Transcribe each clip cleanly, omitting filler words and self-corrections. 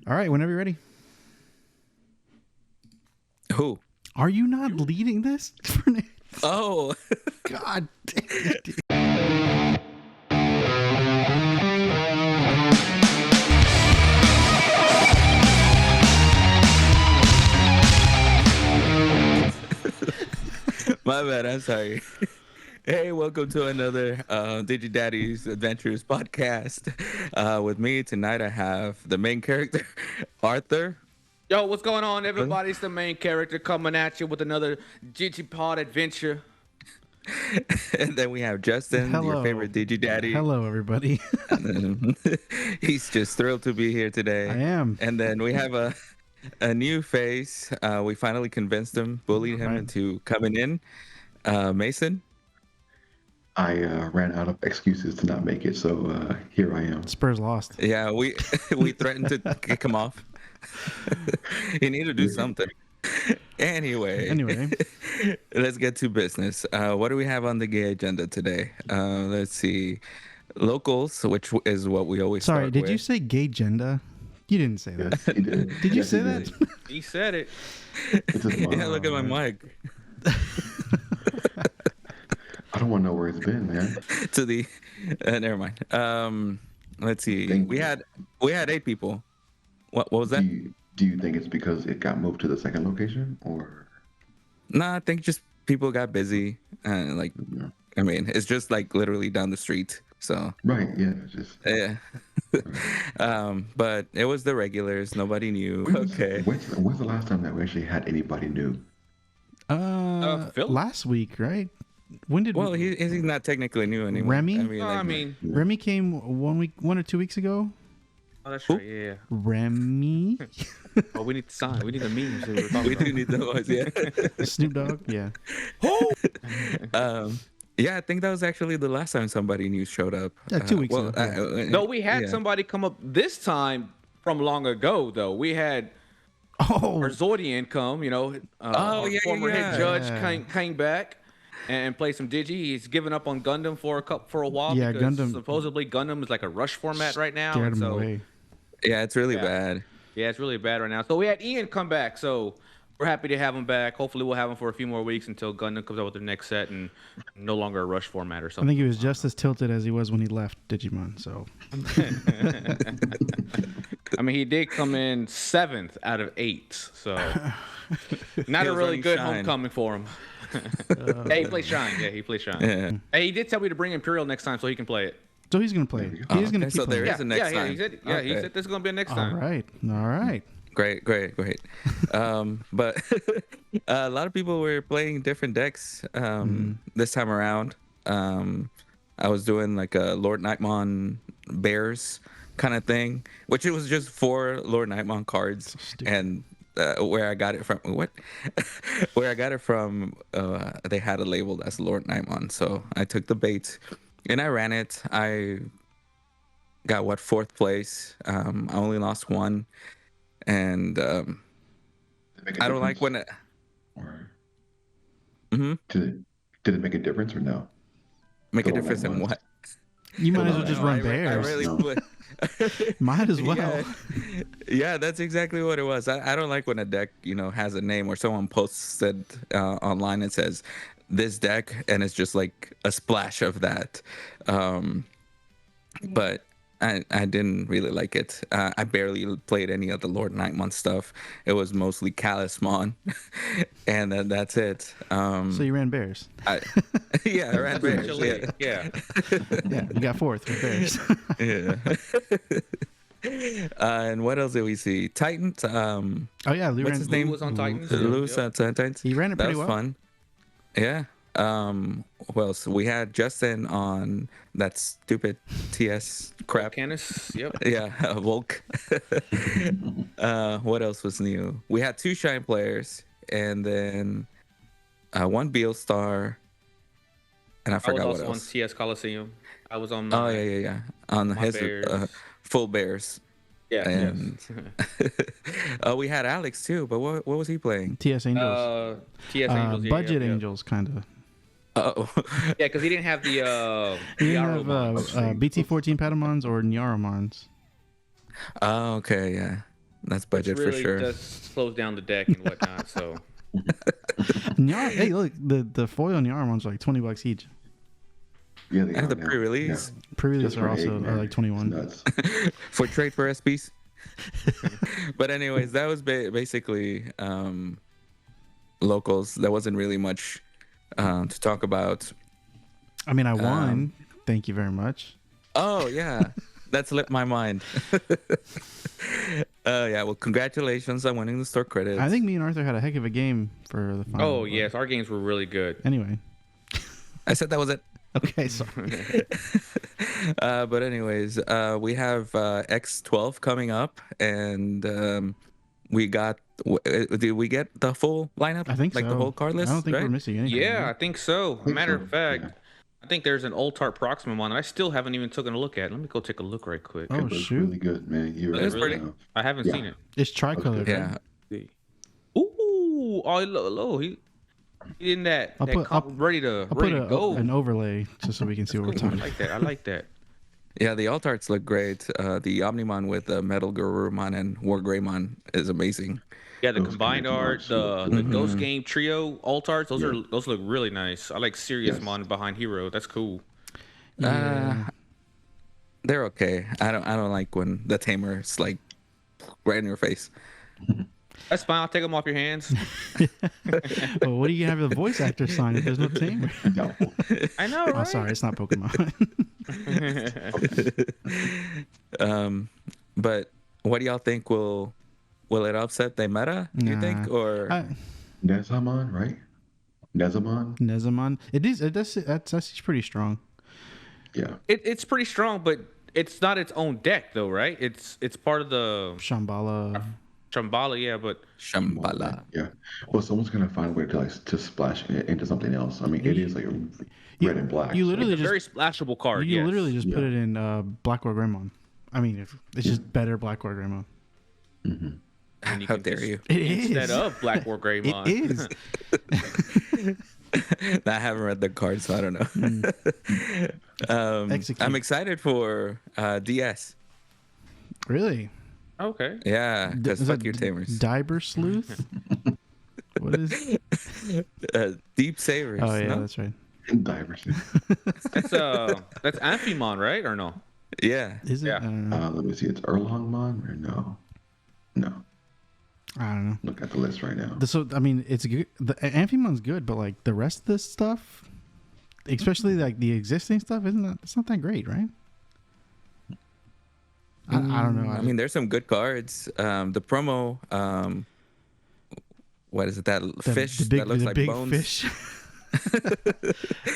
All right, whenever you're ready. Who? Are you not leading this? Oh, God damn it, dude. my bad. I'm sorry. Hey, welcome to another Digi Daddies Adventures podcast. With me tonight, I have the main character, Arthur. Yo, what's going on, everybody? It's the main character coming at you with another Digipod adventure. And then we have Justin, your Hello. favorite Digi Daddy. Hello, everybody. He's just thrilled to be here today. I am. And then we have a new face. We finally convinced him, bullied him Right. into coming in. Mason. I ran out of excuses to not make it, so here I am. Spurs lost. Yeah, we threatened to kick him off. He needed to do something. Anyway, let's get to business. What do we have on the gay agenda today? Let's see. Locals, which is what we always Sorry, start did with. you say gay agenda? You didn't say that. Yes, he did. Did you Yes, say he that? did. He said it. It's just Yeah, look at my mic. I don't want to know where it's been, man. To the never mind. Let's see. Thank We you. had 8 people. What was that? Do you think it's because it got moved to the second location, or? Nah, I think just people got busy. Like, Yeah. I mean, it's just like literally down the street. So Right, yeah, it's just. yeah. But it was the regulars. Nobody knew. Okay. When's the last time that we actually had anybody new? Phil? Last week, right? When did Well, he's not technically new anymore. Remy? I mean, Remy came 1 or 2 weeks ago? oh, that's right. Yeah. Remy? Oh, we need to sign. We need the memes. That we were We talking do need those, yeah. Snoop Dogg? Yeah. Yeah, I think that was actually the last time somebody new showed up. Yeah, 2 weeks ago, No, we had yeah. somebody come up this time from long ago, though. We had Oh, Zordian come, Oh, yeah, former yeah. head judge Yeah. came back and played some Digi. He's given up on Gundam for a while Yeah, because Gundam- supposedly Gundam is like a rush format right now. scared and him so, away. Yeah, it's really Yeah. bad. Yeah, it's really bad right now. So we had Ian come back. So we're happy to have him back. Hopefully we'll have him for a few more weeks until Gundam comes out with their next set and no longer a rush format or I something. think he was just as tilted as he was when he left Digimon, so. I mean, he did come in 7th out of 8. So not He a was really running good Shine. homecoming for him. Hey, he plays Shine. Yeah, he plays Shine. Yeah. Hey, he did tell me to bring Imperial next time so he can play it. So he's going to play it. go. He's going to Okay, keep so there playing. is a next yeah, time. he said, he Okay. said this is going to be a next All time. right. All right. Great. But a lot of people were playing different decks this time around. I was doing like a Lord Nightmon Bears kind of thing, which it was just 4 Lord Nightmon cards, stupid. and where I got it from, where I got it from, they had it labeled as Lord Nightmon, so I took the bait and I ran it. I got 4th place. I only lost 1. And Did it make a I don't like difference? when Or Mhm. did it make a difference or no? make a Go on difference in once. what. You might as well No, just no, run I bears. really No. would. Might as well. Yeah, that's exactly what it was. I don't like when a deck, has a name or someone posts it online and says this deck, and it's just like a splash of that. But I didn't really like it. I barely played any of the Lord Nightmon stuff. It was mostly Chessmon, and then that's it. So you ran bears. Yeah, I ran bears. Essentially, yeah. Yeah, you got 4th with bears. Yeah. And what else did we see? Titans. Oh, yeah. Lou What's ran, his name? Lou was on Titans. Loose Yep. Titans. He ran it That pretty was well. fun. Yeah. What else? We had Justin on that stupid TS crap. Canis, yep. Yeah, Volk. What else was new? We had 2 Shine players, and then 1 Beal Star, and I I was forgot what also on else. TS Coliseum. I was on Oh my, yeah. On my his Bears. full Bears. yeah, And yes. we had Alex too, but what was he playing? TS Angels. TS Angels, Budget yeah. Angels, kind of. Oh, Yeah, because he didn't have the He didn't Nyaro have mods. BT14 Patamons or Nyaromons. oh, okay, yeah. That's budget which really for sure. does slows down the deck and whatnot. So Nyaro, hey, look, the foil Nyaro ones are like $20 each. Yeah, they And are the now. pre-release Pre-release Just are for also egg, are man. like 21. It's nuts. for trade for SPs. But anyways, that was basically locals. There wasn't really much to talk about. I mean, I won. Thank you very much. Oh yeah, that slipped my mind. Yeah, well, congratulations on winning the store credits. I think me and Arthur had a heck of a game for the final. oh but yes, our games were really good. Anyway. I said that was it. Okay, sorry. But anyways, we have X12 coming up, and we got. Did we get the full lineup? I think like so. the whole card list. I don't think right? we're missing anything. Yeah, I think so. think Matter so, of fact, yeah. I think there's an old Tart Proxima one that I still haven't even taken a look at. Let me go take a look right quick. Oh, It looks shoot. really good, man. You It's really pretty- I haven't Yeah. seen it. It's tricolored, Yeah. right? Ooh, oh, look, he in that. I'll ready to I'll put go. an overlay just so we can see what we're Cool. I talking about. like that. I like that. Yeah, the alt arts look great. The Omnimon with Metal Garurumon and War Greymon is amazing. Yeah, the Those combined connected art, arts look the good. Ghost Game Trio alt arts, those Yeah. those look really nice. I like Sirius Yes. Mon behind Hero. That's cool. They're okay. I don't like when the tamer's like right in your face. That's fine. I'll take them off your hands. Well, what do you have the voice actor sign if there's no tamer? No. I know, Oh, right? sorry, it's not Pokemon. But what do y'all think will it upset the meta? You think Nah. or Nezamon, right? Nezamon? Nezamon. That's pretty strong. Yeah. It's pretty strong, but it's not its own deck though, right? It's part of the Shambhala. Shambhala, yeah, but Shambhala? Yeah. Well, someone's gonna find a way to to splash it into something else. I mean, it is like red and black. You so- literally it's a just very splashable card. you yes. literally just put Yeah. it in Black War Greymon. I mean, it's just better Black War Greymon. And you How can dare just- you? It instead is. of Black War Greymon. It is. I haven't read the card, so I don't know. Execute. I'm excited for DS. Really? Okay. Yeah, because Is fuck that your tamers. Diber Sleuth? What is? Deep Savers. Oh yeah, no? that's right. Divers. That's Amphimon, right? Or no? Yeah. Is it? Yeah. I don't know. Let me see. It's Erlongmon or no? No. I don't know. Look at the list right now. So I mean, it's good. The Amphimon's good, but like the rest of this stuff, especially like the existing stuff, it's not that great, right? I don't know. I mean, there's some good cards. The promo, what is it? That fish that looks like big bones. fish.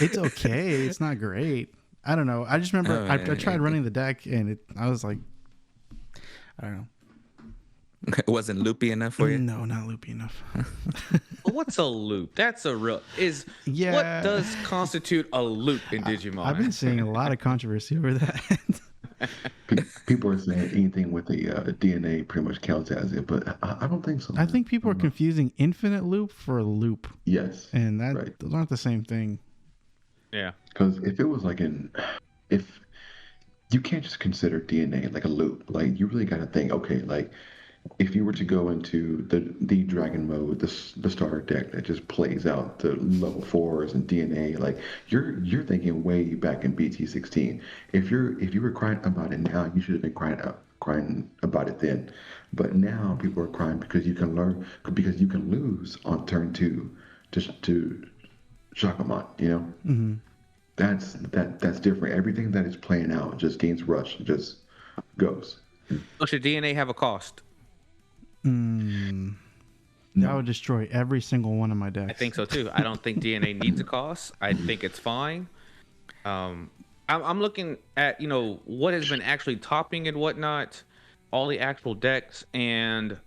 It's okay. It's not great. I don't know. I just remember I tried running the deck and I was like, I don't know. It wasn't loopy enough for you. No, not loopy enough. But what's a loop? That's a real Yeah. What does constitute a loop in Digimon? I've been seeing a lot of controversy over that. People are saying anything with the DNA pretty much counts as it, but I don't think so. I think people are confusing infinite loop for a loop, Yes. and Right. those aren't the same thing. yeah. Because if it was like if you can't just consider DNA like a loop, like you really got to think, okay, like if you were to go into the dragon mode, the starter deck that just plays out the level 4s and DNA, like you're thinking way back in BT16. If you were crying about it now, you should have been crying about it then. But now people are crying because you can lose on turn 2 to Shakamon, you know? Mm-hmm. That's different. Everything that is playing out just gains rush, just goes. So should DNA have a cost? That would destroy every single one of my decks. I think so too. I don't think DNA needs a cost. I think it's fine. I'm looking at what has been actually topping and whatnot, all the actual decks, and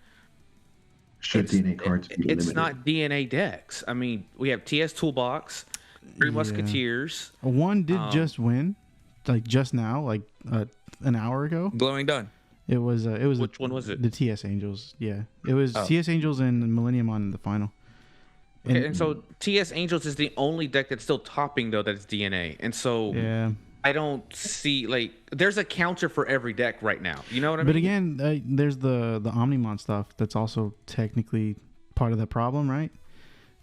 Should DNA cards be it's limited? not DNA decks. I mean, we have TS Toolbox, Three Musketeers. One did just win, like just now, like an hour ago. Glowing Dawn. It was Which one was it? The TS Angels. Yeah, it was TS Angels and Millennium on the final. Okay, and so TS Angels is the only deck that's still topping though that's DNA, and so Yeah, I don't see like there's a counter for every deck right now. You know what I But mean? again, there's the Omnimon stuff that's also technically part of the problem, right?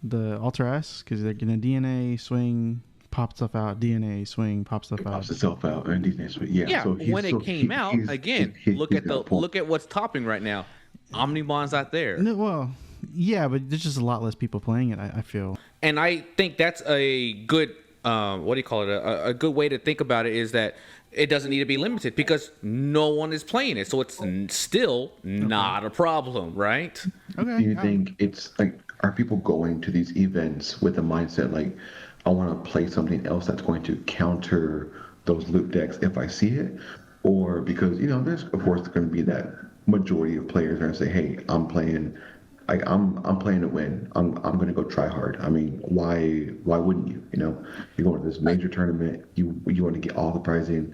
The Alter S, because they're gonna DNA swing, pop stuff out, DNA swing, pop stuff It out. pops itself out, and these things. Yeah. Yeah, So when it came out, again, look he's at got the a point. look at what's topping right now. Omnibon's out there. No, well, yeah, but there's just a lot less people playing it. I feel. And I think that's a good what do you call it? A good way to think about it is that it doesn't need to be limited because no one is playing it, so it's still not a problem, right? Okay. Do you think it's like, are people going to these events with the mindset like, I want to play something else that's going to counter those loot decks if I see it? Or because, there's, of course, going to be that majority of players that are say, hey, I'm playing. Like I'm playing to win. I'm gonna go try hard. I mean, why wouldn't you? You're going to this major tournament. You want to get all the prizing,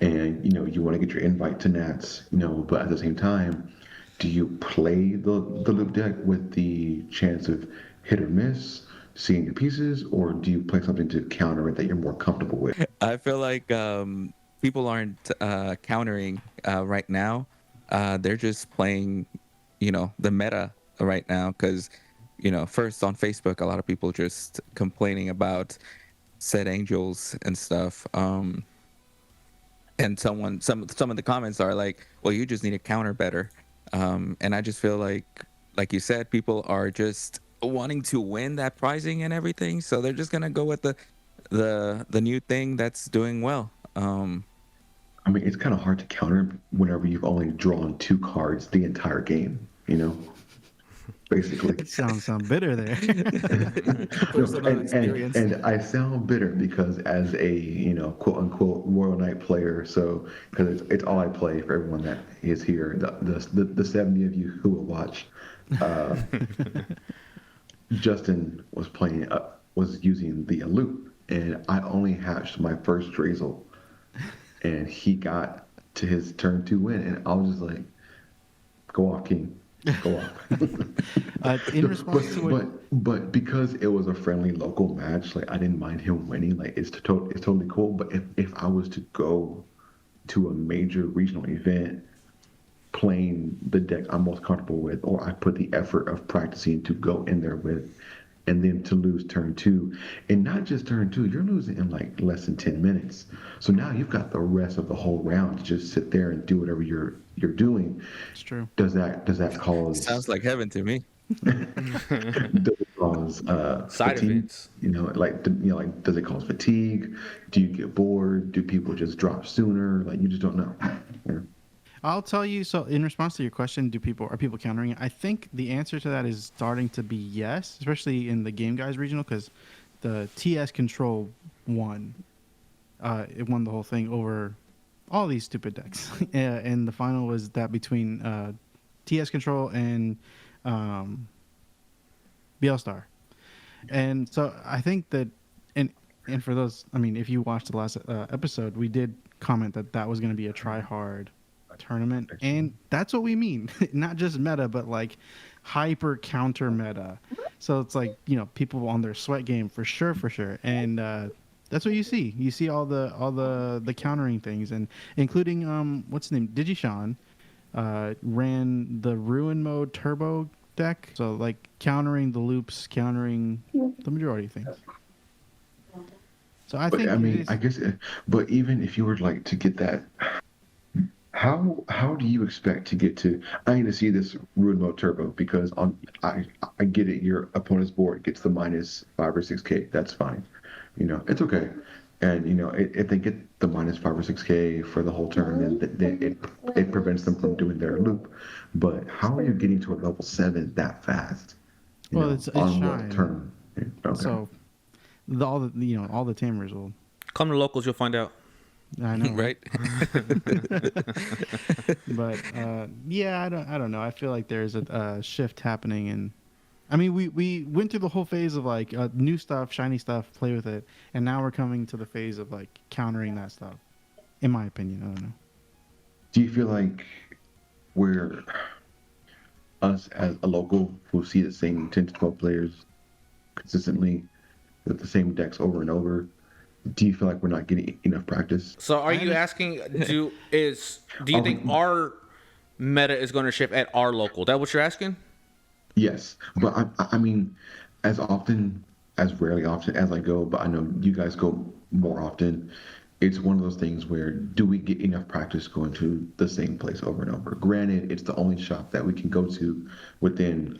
and you want to get your invite to Nats. But at the same time, do you play the loop deck with the chance of hit or miss, seeing your pieces, or do you play something to counter it that you're more comfortable with? I feel like people aren't countering right now. They're just playing, the meta right now because, first on Facebook, a lot of people just complaining about said angels and stuff. And some of the comments are like, well, you just need to counter better. And I just feel like you said, people are just wanting to win that prizing and everything. So they're just going to go with the new thing that's doing well. I mean, it's kind of hard to counter whenever you've only drawn 2 cards the entire game, basically. Sound bitter there. Personal experience. And I sound bitter because as a, quote unquote Royal Knight player, so because it's all I play for everyone that is here, the 70 of you who will watch, Justin was using the loop, and I only hatched my first Drazel, and he got to his turn 2 win, and I was just like, go off, King. Go off. In response to what, but because it was a friendly local match, like I didn't mind him winning. Like it's totally cool. But if I was to go to a major regional event playing the deck I'm most comfortable with, or I put the effort of practicing to go in there with, and then to lose turn 2, and not just turn 2, you're losing in like less than 10 minutes. So now you've got the rest of the whole round to just sit there and do whatever you're doing. it's true. Does that cause Sounds like heaven to me. does it cause Side fatigue? events. Like does it cause fatigue? Do you get bored? Do people just drop sooner? Like you just don't know. Yeah. I'll tell you. So, in response to your question, are people countering it? I think the answer to that is starting to be yes, especially in the Game Guys regional, because the TS Control won. It won the whole thing over all these stupid decks, and the final was that between TS Control and BL and so I think that, and for those, I mean, if you watched the last episode, we did comment that was going to be a try hard tournament, and that's what we mean. Not just meta, but like hyper counter meta. So it's like, people on their sweat game for sure, and that's what you see. You see all the countering things, and including what's his name, Digi ran the Ruin Mode Turbo deck, so like countering the loops, countering the majority of things. So I think, I guess, but even if you were like to get that, how do you expect to get to? I need to see this Ruin Mode Turbo because I get it. Your opponent's board gets the -5 or 6K. That's fine. It's okay. And if they get the -5 or 6K for the whole turn, then it prevents them from doing their loop. But how are you getting to a level 7 that fast? Well, it's on Shine. what turn? Okay. So all the tamers will. Come to locals, you'll find out. I know, Right? But yeah, I don't know. I feel like there's a shift happening, and I mean, we went through the whole phase of like new stuff, shiny stuff, play with it, and now we're coming to the phase of like countering that stuff. In my opinion, I don't know. Do you feel like we're us as a local who see the same 10 to 12 players consistently with the same decks over and over? Do you feel like we're not getting enough practice? So are I you understand. asking, do you Are we? think our meta is going to shift at our local? That what you're asking? Yes, but I mean, as often, as rarely often as I go, but I know you guys go more often. It's one of those things where do we get enough practice going to the same place over and over? Granted, it's the only shop that we can go to within,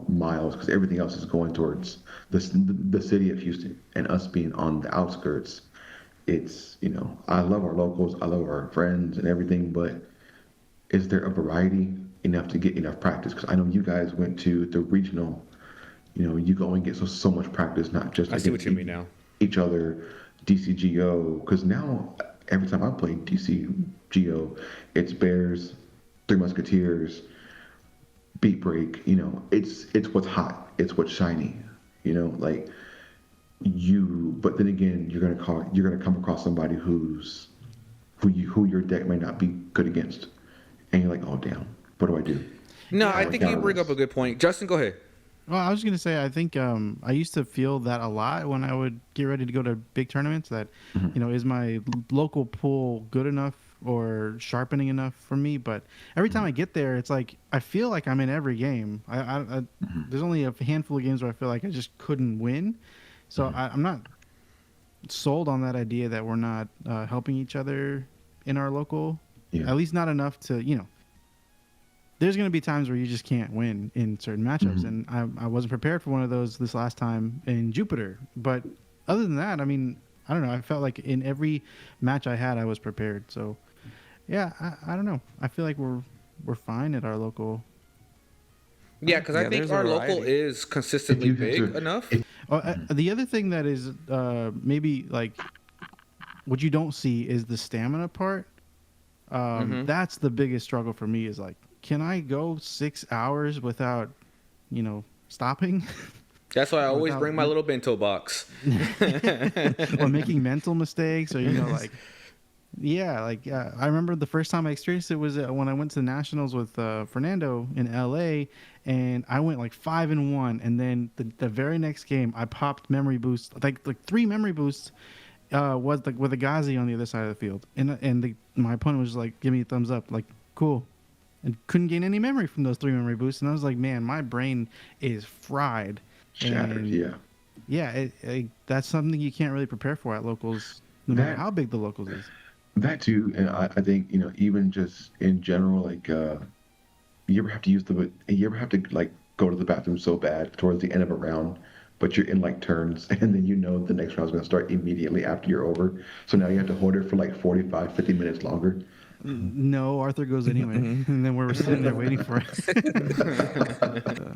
miles, because everything else is going towards the city of Houston, and us being on the outskirts. I love our locals, I love our friends and everything, but is there a variety enough to get enough practice? Because I know you guys went to the regional. You go and get so much practice, not just I see what against you mean now. each other, DCGO. Because now every time I play DCGO, it's Bears, Three Musketeers, Beat Break. It's what's hot, it's what's shiny. Like but then again, you're gonna come across somebody who your deck may not be good against, and you're like, oh damn, what do I do? No, I How I think you counter bring up this? a good point. Justin, go ahead. Well, I was gonna say I think I used to feel that a lot when I would get ready to go to big tournaments. That is my local pool good enough or sharpening enough for me? But every time I get there, it's like I feel like I'm in every game. There's only a handful of games where I feel like I just couldn't win. So I'm not sold on that idea that we're not helping each other in our local. Yeah. At least not enough to there's going to be times where you just can't win in certain matchups, and I wasn't prepared for one of those this last time in Jupiter. But other than that, I mean, I don't know. I felt like in every match I had, I was prepared. So, yeah, I don't know. I feel like we're fine at our local. Yeah, because I Yeah, think there's a our local variety. is consistently If you had big to- enough. The other thing that is maybe like what you don't see is the stamina part. That's the biggest struggle for me. Is like, can I go 6 hours without, stopping? That's why I always Without bring my little bento box. or making mental mistakes or like I remember the first time I experienced it was when I went to the nationals with Fernando in LA, and I went like 5-1, and then the very next game I popped memory boosts, like 3 memory boosts, was like with a Ghazi on the other side of the field, and my opponent was just like, give me a thumbs up, like, cool, and couldn't gain any memory from those 3 memory boosts, and I was like, man, my brain is fried. Shattered, And yeah. that's something you can't really prepare for at locals, no matter That how big the locals is. that too, and I think even just in general, like you ever have to like go to the bathroom so bad towards the end of a round, but you're in like turns, and then the next round's gonna start immediately after you're over. So now you have to hold it for like 45, 50 minutes longer. No, Arthur goes anyway, and then we're sitting there waiting for it.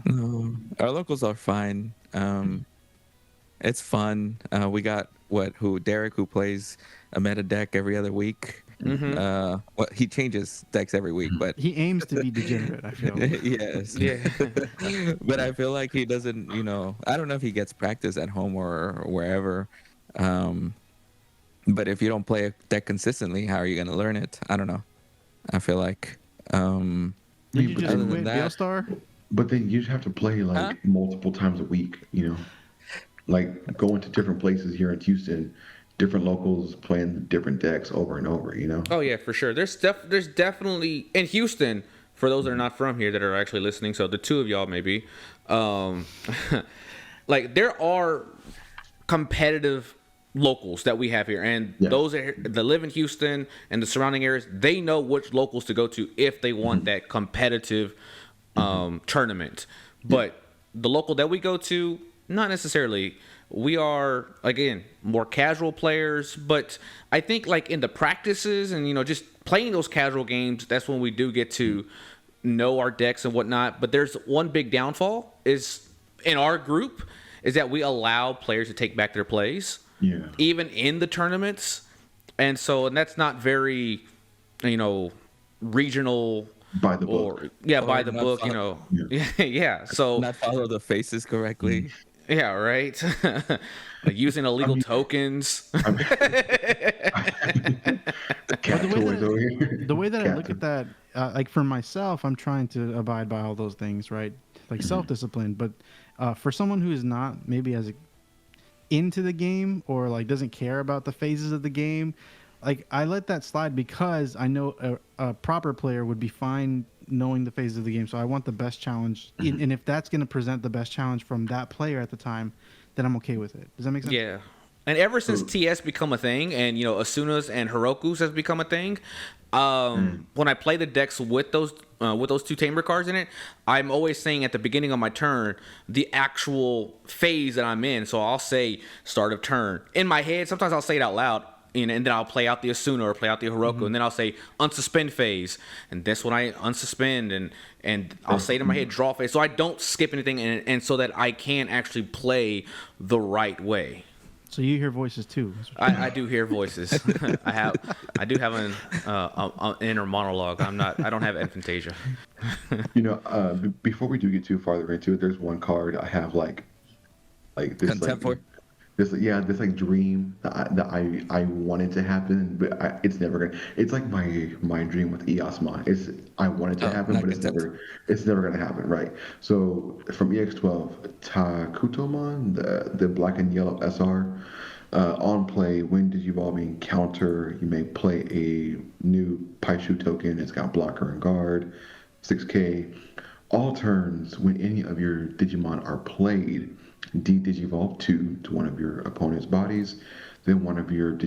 No, our locals are fine. It's fun. We got Derek, who plays a meta deck every other week. He changes decks every week, but He aims to be degenerate, I feel. yes, Yeah. but I feel like he doesn't. I don't know if he gets practice at home or wherever. But if you don't play a deck consistently, how are you going to learn it? I don't know. I feel like. Did you just other than quit that- Veilstar? But then you just have to play like Huh? multiple times a week. Like going to different places here in Houston, different locals playing different decks over and over. Oh yeah, for sure. There's definitely in Houston, for those that are not from here that are actually listening. So the two of y'all maybe, like there are competitive locals that we have here, and Yeah. those that live in Houston and the surrounding areas, they know which locals to go to if they want that competitive tournament. But the local that we go to, not necessarily. We are, again, more casual players, but I think like in the practices and just playing those casual games, that's when we do get to know our decks and whatnot. But there's one big downfall is in our group is that we allow players to take back their plays, Yeah. even in the tournaments, and that's not very, regional By the book. by the not book, follow- yeah. So not follow the faces correctly. yeah, right. Like using illegal tokens. Well, Cat the way toys that- over here. The way that I Cat look toys. at that, like for myself, I'm trying to abide by all those things, right? Like self-discipline. But for someone who is not maybe into the game or like doesn't care about the phases of the game, like I let that slide because I know a proper player would be fine knowing the phases of the game. So I want the best challenge, and if that's going to present the best challenge from that player at the time, then I'm okay with it. Does that make sense? Yeah. And ever since TS become a thing, and Asuna's and Heroku's has become a thing, when I play the decks with those two Tamer cards in it, I'm always saying at the beginning of my turn the actual phase that I'm in. So I'll say start of turn in my head. Sometimes I'll say it out loud. And then I'll play out the Asuna or play out the Heroku, and then I'll say unsuspend phase, and that's when I unsuspend, and I'll say to my head draw phase, so I don't skip anything, and so that I can actually play the right way. So you hear voices too. I do hear voices. I do have an inner monologue. I don't have aphantasia. Before we do get too farther into it, there's one card I have like this Contempt for? this like dream that I wanted to happen, but it's never gonna. It's like my dream with Chessmon. I want it to happen, but it's never gonna happen, right? So from EX12, Takutomon, the black and yellow SR. On play, when digivolving counter, you may play a new Paishu token. It's got blocker and guard, 6K. All turns, when any of your Digimon are played, de-digivolve 2 to one of your opponent's bodies. Then one of theirs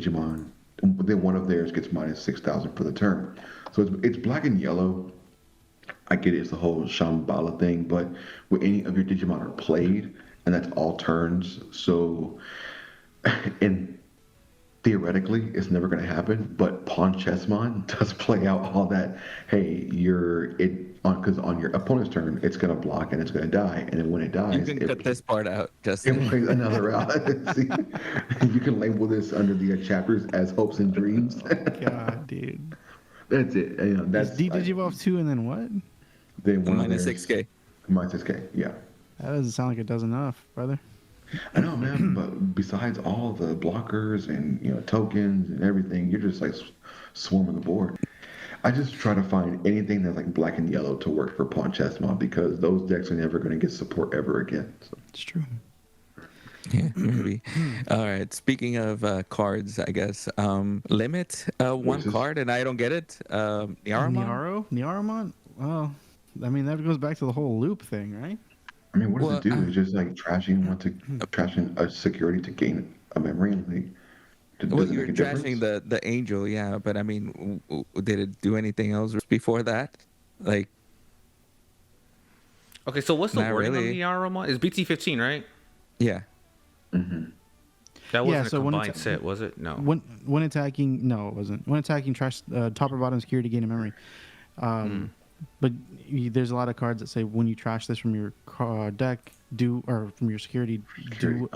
gets minus 6,000 for the turn. So it's black and yellow. I get it, it's the whole Shambhala thing, but when any of your Digimon are played, and that's all turns, so. And theoretically, it's never going to happen. But Pawn Chessmon does play out all that. Hey, because on your opponent's turn, it's going to block and it's going to die. And then when it dies, you can cut this part out. Just it plays another route. See, you can label this under the chapters as hopes and dreams. God, dude. That's it. That's Digivolve 2 and then what? Then minus 6K. Minus 6K. Yeah. That doesn't sound like it does enough, brother. I know, man, but besides all the blockers and tokens and everything, you're just like swarming the board. I just try to find anything that's like black and yellow to work for Pawn Chessmon because those decks are never going to get support ever again. So. It's true. Yeah, maybe. All right. Speaking of cards, I guess limit one card, and I don't get it. Nyaromon? Well, I mean that goes back to the whole loop thing, right? I mean, what does it do? It's just like trashing a security to gain a memory. And you're trashing the angel, yeah. But I mean, did it do anything else before that? Like, okay, so what's the wording really. of the Nyaro? It's BT15, right? Yeah. Mm-hmm. That wasn't a combined set, was it? No. When attacking, no, it wasn't. When attacking, trash top or bottom security to gain a memory. But there's a lot of cards that say when you trash this from your deck, or from your security, do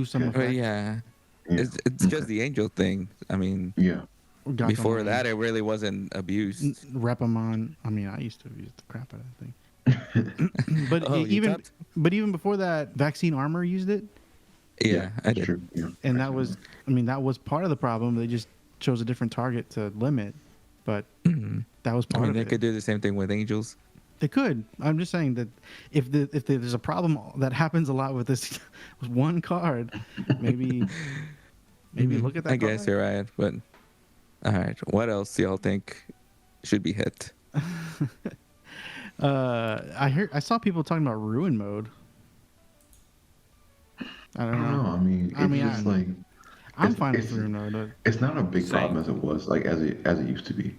some effect. Yeah. It's just the angel thing. I mean, yeah. Before that, it really wasn't abused. Repamon. I mean, I used to use the crap out of that thing. But even before that, Vaccine Armor used it. Yeah, I did. True. Yeah. And that was part of the problem. They just chose a different target to limit, but that was part of it. They could do the same thing with angels. They could. I'm just saying that if there's a problem that happens a lot with this with one card, maybe look at that. I guess you're right, but all right. What else do y'all think should be hit? I saw people talking about ruin mode. I don't know. I mean, I'm fine with ruin mode. It's not a big problem as it was, like as it used to be.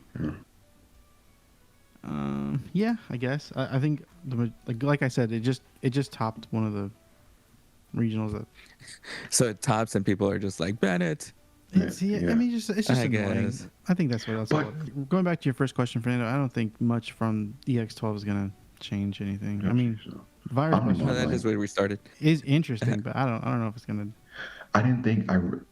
Yeah, I guess. I think like I said, it just topped one of the regionals that. So it tops and people are just like Bennett. I mean, it's just annoying. I think that's what else. Going back to your first question, Fernando, I don't think much from EX12 is gonna change anything. I mean, virus that is where we started. Is interesting, but I don't know if it's gonna. I didn't think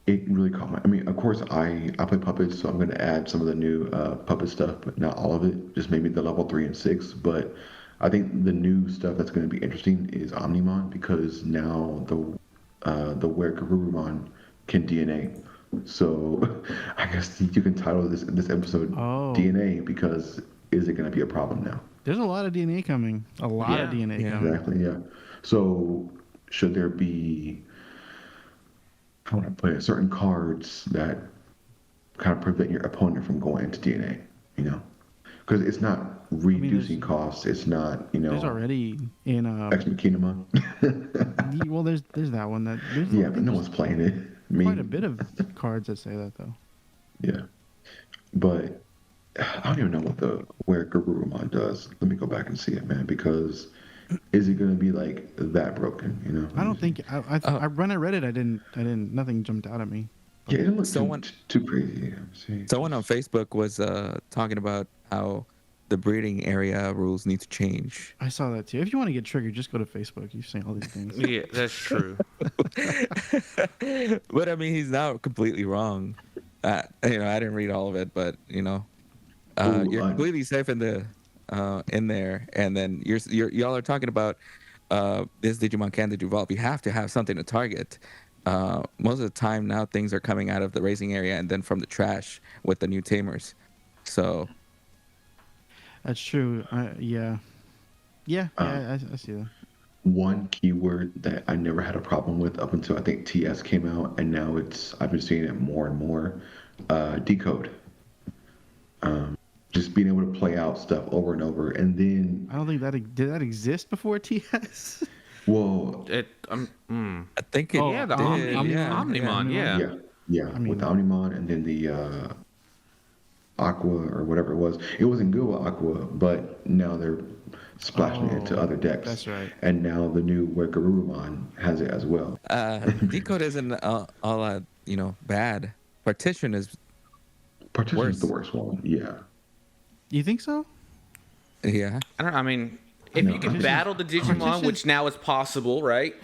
it really caught my. I mean, of course, I play puppets, so I'm going to add some of the new puppet stuff, but not all of it. Just maybe the level 3 and 6. But I think the new stuff that's going to be interesting is Omnimon because now the Wergarurumon can DNA. So I guess you can title this episode DNA because is it going to be a problem now? There's a lot of DNA coming. A lot of DNA coming. Exactly. Yeah. So should there be how would I put it? Certain cards that kind of prevent your opponent from going into DNA. You know, because it's not I mean, reducing costs. It's not there's already in Ex Machina. well, there's that one that there's Yeah, I but think no there's one's playing it. quite a bit of cards that say that though. Yeah, but I don't even know where Garurumon does. Let me go back and see it, man. Because is it gonna be like that broken? You know? I don't think when I read it, I didn't nothing jumped out at me. Yeah, it didn't look Someone- too crazy. See, Someone on Facebook was talking about how the breeding area rules need to change. I saw that too. If you want to get triggered, just go to Facebook. You're saying all these things. Yeah, that's true. But I mean, he's not completely wrong. I didn't read all of it, but Ooh, you're completely safe in there. And then y'all are talking about this Digimon Candid Evolve. You have to have something to target. Most of the time now, things are coming out of the raising area and then from the trash with the new tamers. So That's true. Yeah. I see that. one keyword that I never had a problem with up until I think TS came out, and now I've been seeing it more and more. Decode. Just being able to play out stuff over and over, and then I don't think did that exist before TS. well, I think it Yeah, the did. Omnimon, yeah. yeah, I mean- with Omnimon, and then the Aqua or whatever it was. It wasn't good with Aqua, but now they're splashing it into other decks. That's right. And now the new Garurumon has it as well. Decode isn't all that bad. Partition is Partition's the worst one. Yeah. You think so? yeah. I mean, if No, you can I- battle the Digimon, Partition- which now is possible, right?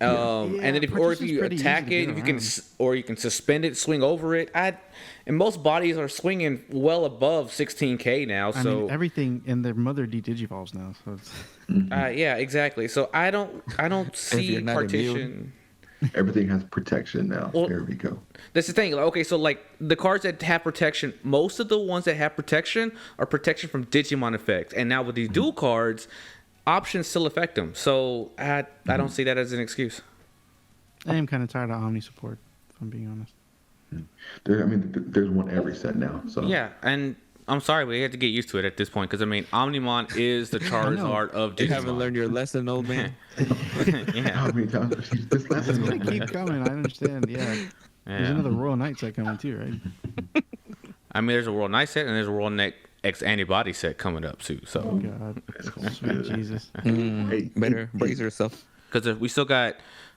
Yeah, And then if you Partition's pretty attack easy to it, get if you can, around. or you can suspend it, swing over it. And most bodies are swinging well above 16K now. I So mean, everything in their mother digivolves now. So it's, yeah, exactly. So I don't see you're not partition. Everything has protection now. Well- there we go. That's the thing. Okay, so like the cards that have protection, most of the ones that have protection are protection from Digimon effects. And now with these dual cards, options still affect them. So I don't see that as an excuse. I am kind of tired of Omni support, if I'm being honest. There's one every set now. So Yeah, and I'm sorry, we had to get used to it at this point because I mean, Omnimon is the Charizard of You Digimon. haven't learned your lesson, old man. Yeah. How many times have you used this lesson? It's gonna keep coming. I understand. Yeah. There's Yeah. another Royal Knight set coming too, right? I mean, there's a World Night set and there's a World Night X Antibody set coming up too. So God, sweet Jesus. Hey, Better brace yourself. because we still got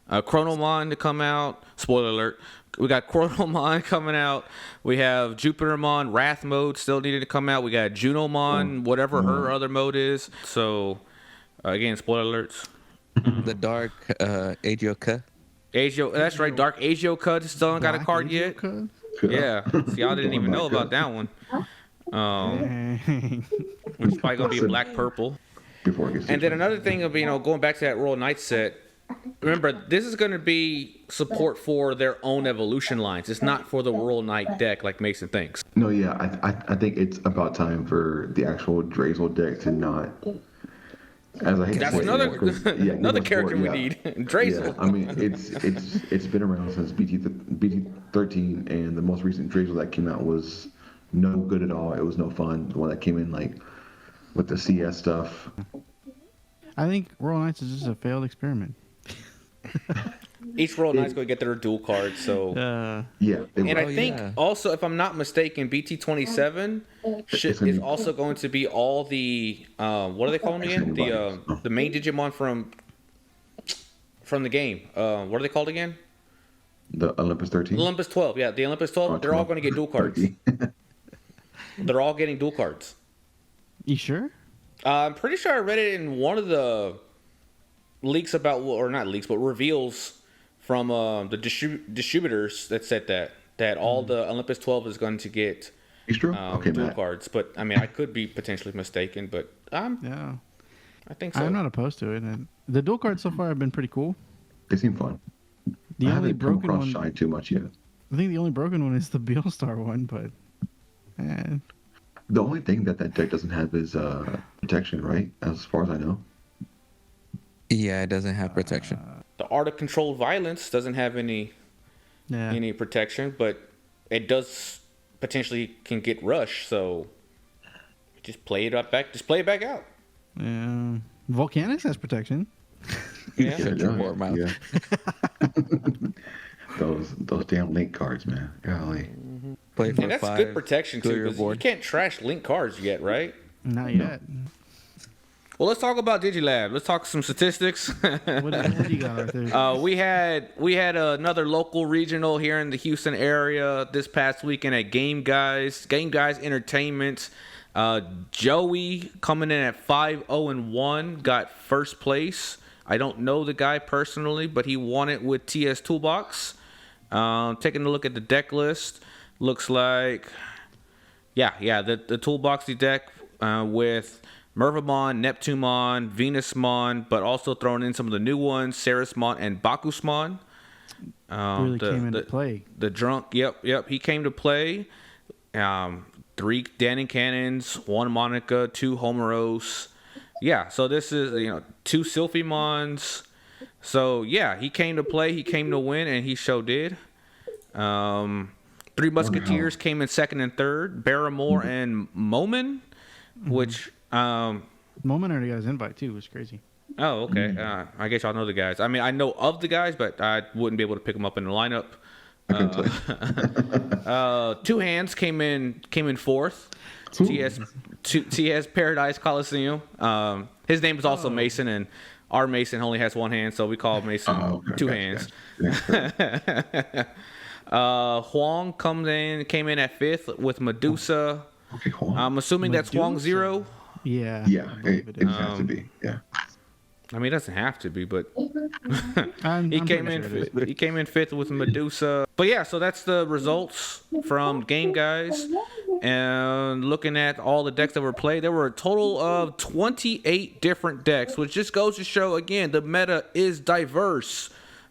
Chronomon to come out. Spoiler alert. We got Chronomon coming out. We have Jupitermon Wrath mode still needed to come out. We got Junomon, whatever her other mode is. So again, spoiler alerts. The dark Agioka. Agio, that's right. Dark Agio Cut still haven't got a Black card Angel yet. Code? Yeah, so y'all didn't even know about that one. Dang. Which is probably gonna be a black purple. before it gets And then too another thing of going back to that Royal Knight set. Remember, this is going to be support for their own evolution lines. It's not for the Royal Knight deck like Mason thinks. No, yeah, I think it's about time for the actual Drazel deck to not. As I hate That's to say it, another 'cause, yeah, another more character support, we yeah. need. Drazel. Yeah, I mean, it's been around since BT 13, and the most recent Drazel that came out was no good at all. It was no fun. The one that came in like with the CS stuff. I think Royal Knights is just a failed experiment. Each Royal Knight's going to get their dual cards. So, Yeah, they and were. I think yeah. also, if I'm not mistaken, BT27 is also going to be all the what do they call them again? The main Digimon from the game. What are they called again? The Olympus 13. Olympus 12. Yeah, the Olympus 12. They're all going to get dual cards. 30. They're all getting dual cards. You sure? I'm pretty sure I read it in one of the leaks about, or not leaks, but reveals from the distributors that said that all the Olympus 12 is going to get It's true. Okay, dual Matt. cards. But I mean, I could be potentially mistaken, but Yeah. I think so. I'm not opposed to it. And the dual cards so far have been pretty cool. They seem fun. The I only haven't come broken across one, Shine too much yet. I think the only broken one is the Beelstar one, but The only thing that deck doesn't have is protection, right? As far as I know. Yeah, it doesn't have protection. The Art of Controlled Violence doesn't have any Yeah. any protection, but it does potentially can get rushed. So just play it up back. Just play it back out. Yeah. Volcanix has protection. Yeah. Shut your poor mouth. Yeah. those damn link cards, man. Golly. Play for And that's 5. good protection clear too, your because you board. can't trash link cards yet, right? Not yet. Well, let's talk about Digi Lab. Let's talk some statistics. What do you got, Arthur? We had another local regional here in the Houston area this past weekend at Game Guys Entertainment. Joey coming in at 5-0-1 got first place. I don't know the guy personally, but he won it with TS Toolbox. Taking a look at the deck list, looks like the Toolboxy deck with Mervamon, Neptunemon, Venusmon, but also throwing in some of the new ones, Ceresmon and Bacchusmon. Really came into play. The drunk, yep, he came to play. 3 Danning Cannons, 1 Monica, 2 Homeros. Yeah, so this is 2 Sylphimons. So yeah, he came to play, he came to win, and he sure did. 3 Musketeers came in second and third. Barrymore and Momin, which Moment already got his invite too. It was crazy. oh, okay. I guess y'all know the guys. I mean, I know of the guys, but I wouldn't be able to pick them up in the lineup. Two Hands came in fourth. TS Paradise Coliseum. His name is also Mason, and our Mason only has 1 hand, so we call Mason Two Hands. Huang came in at 5th with Medusa. Okay, hold on. I'm assuming that's Huang Medusa? 0. Yeah. Yeah, I believe it has to be. Yeah. I mean, it doesn't have to be, but I'm he pretty came in. sure it is. He came in 5th with Medusa. But yeah, so that's the results from Game Guys. And looking at all the decks that were played, there were a total of 28 different decks, which just goes to show again the meta is diverse.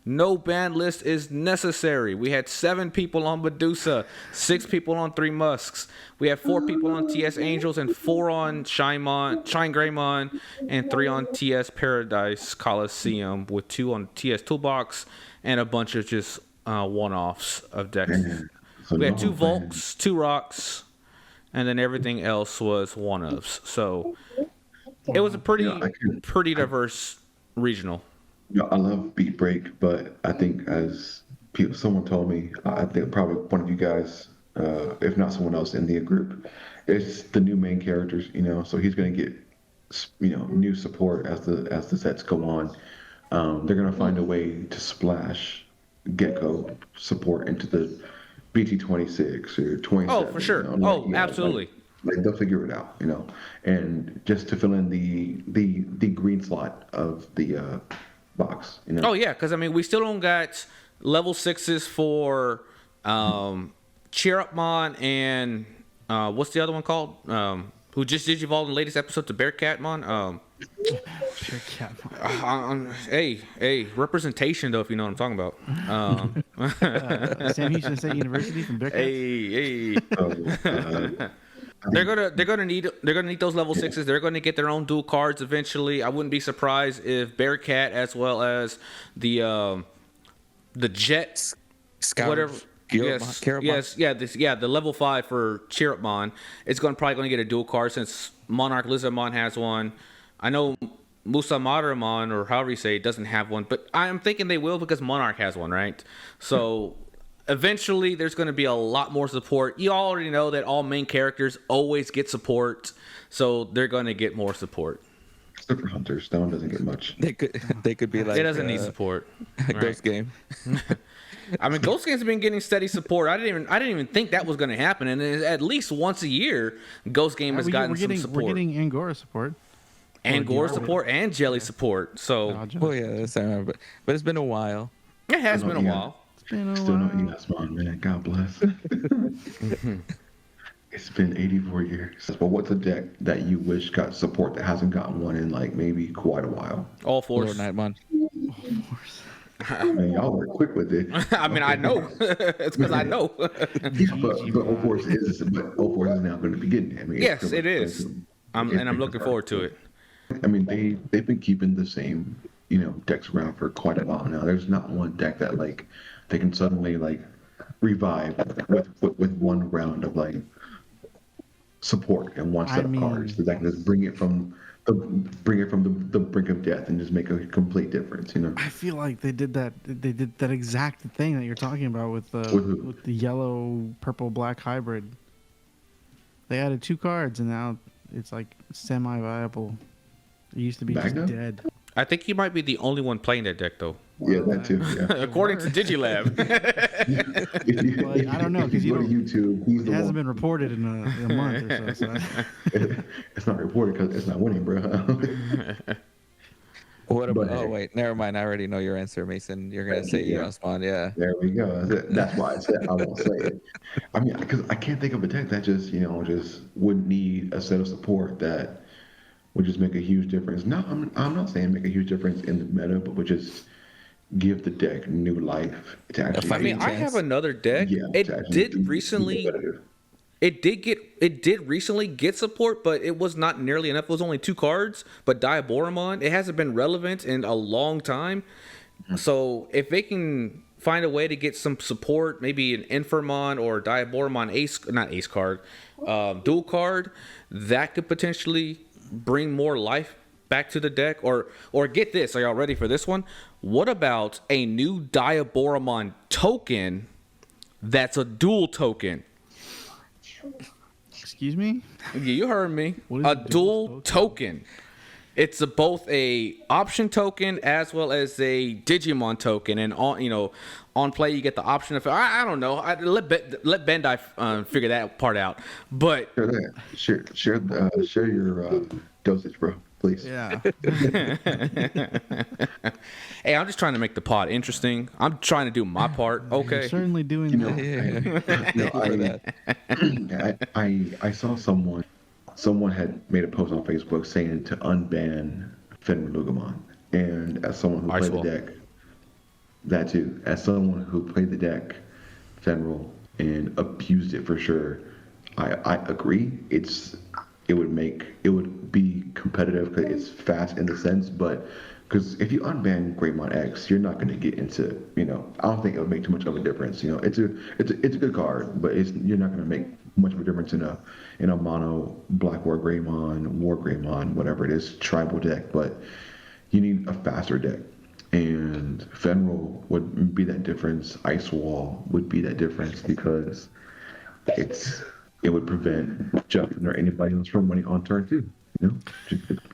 No ban list is necessary. We had 7 people on Medusa, 6 people on 3 Musks. We have 4 people on TS Angels and 4 on Shine Greymon, and 3 on TS Paradise Coliseum, with 2 on TS Toolbox and a bunch of just one-offs of decks. So We had no 2 ban. Volks, 2 Rocks, and then everything else was one-ofs. So it was a pretty diverse regional. I love Beat Break, but I think as someone told me, I think probably one of you guys, if not someone else in the group, it's the new main characters, so he's going to get, new support as the sets go on. They're going to find a way to splash Gecko support into the BT26 or 27. Oh, for sure. Absolutely. Like they'll figure it out, and just to fill in the green slot of the box, Oh yeah, because I mean we still don't got level 6s for Cheerupmon and what's the other one called? Who just digivolved in the latest episode to Bearcatmon? Sure, Cat. Hey, representation though, if you know what I'm talking about. Sam Houston State University from Bearcats. Hey. They're gonna need those level 6s. They're gonna get their own dual cards eventually. I wouldn't be surprised if Bearcat as well as the Jet Scout. whatever. The level 5 for Cheerupmon. It's probably gonna get a dual card since Monarch Lizardmon has one. I know Musamaramon, or however you say it, doesn't have one, but I'm thinking they will because Monarch has one, right? So eventually there's going to be a lot more support. You already know that all main characters always get support, so they're going to get more support. Except for Hunter, Stone doesn't get much. They could be like It doesn't need support. Ghost Game. I mean, Ghost Game's been getting steady support. I didn't even think that was going to happen, and at least once a year, Ghost Game has gotten some support. We're getting Angora support. And Gore support and Jelly support. So Oh yeah, that's I remember. But it's been a while. it has been a while. Still no Chessmon, man. God bless. It's been 84 years. But what's a deck that you wish got support that hasn't gotten one in like maybe quite a while? All Force. Lord Nightmon. Man, y'all were quick with it. I mean, I know. It's because I know. but All Force is now going to be getting it. I mean, Yes, it is. I'm looking forward to it. I mean, they've been keeping the same, decks around for quite a while now. There's not one deck that like they can suddenly like revive with one round of like support and one I set of cards mean, that can just bring it from the brink of death and just make a complete difference. You know, I feel like they did that. They did that exact thing that you're talking about with with who? the yellow, purple, black hybrid. They added 2 cards, and now it's like semi-viable. It used to be just Magna? dead. I think you might be the only one playing that deck, though. Yeah, that too. Yeah. According to Digi Lab. Well, I don't know, 'cause if you go to YouTube, he's It the hasn't one. been reported in a month or so. It's not reported because it's not winning, bro. What about? But Oh hey. wait, never mind. I already know your answer, Mason. You're gonna say Yeah. Chessmon, yeah. There we go. That's why I said I won't say it. I mean, because I can't think of a deck that just just would need a set of support that would just make a huge difference. No, I'm not saying make a huge difference in the meta, but would just give the deck new life to actually. I mean, I chance. have another deck. Yeah, to It actually did be recently. competitive. It did recently get support, but it was not nearly enough. It was only 2 cards. But Diaboromon, it hasn't been relevant in a long time. So if they can find a way to get some support, maybe an Infirmon or Diaboromon not ace card, dual card, that could potentially bring more life back to the deck. Or get this, are y'all ready for this one? What about a new Diaboromon token that's a dual token? Excuse me? Yeah, you heard me. What is A a dual dual token. It's both a option token as well as a Digimon token, and on play you get the option of I don't know. Let Bandai figure that part out. But Share that. Share your dosage, bro. Please. Yeah. hey, I'm just trying to make the pod interesting. I'm trying to do my part. You're Okay. certainly doing You know, that. I saw someone had made a post on Facebook saying to unban Fenrir, and as someone who Ice played Wall. the deck, that too, as someone who played the deck, Fenrir, and abused it for sure, I agree. It would be competitive because it's fast in the sense, but because if you unban Greymon X, you're not going to get into I don't think it would make too much of a difference. It's a good card, but you're not going to make much of a difference in a mono Black War Greymon, whatever it is, tribal deck. But you need a faster deck, and Fenrir would be that difference. Ice Wall would be that difference because it would prevent Justin or anybody else from winning on turn 2.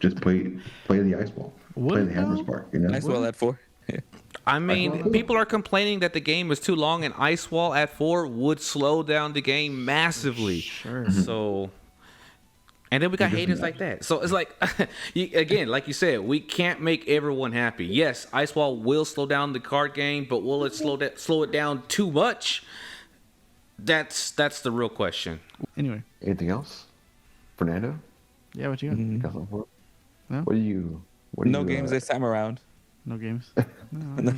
Just play the Ice Wall, play the Hammer Spark. Nice well at 4. Yeah. I mean, people are complaining that the game is too long, and Ice Wall at 4 would slow down the game massively. Sure. So, and then we got haters like that. So it's like, again, like you said, we can't make everyone happy. Yes, Ice Wall will slow down the card game, but will it slow it down too much? That's the real question. Anyway. Anything else, Fernando? Yeah, what you got? Got something for us? No? What do you? No games this time around. No games. Are you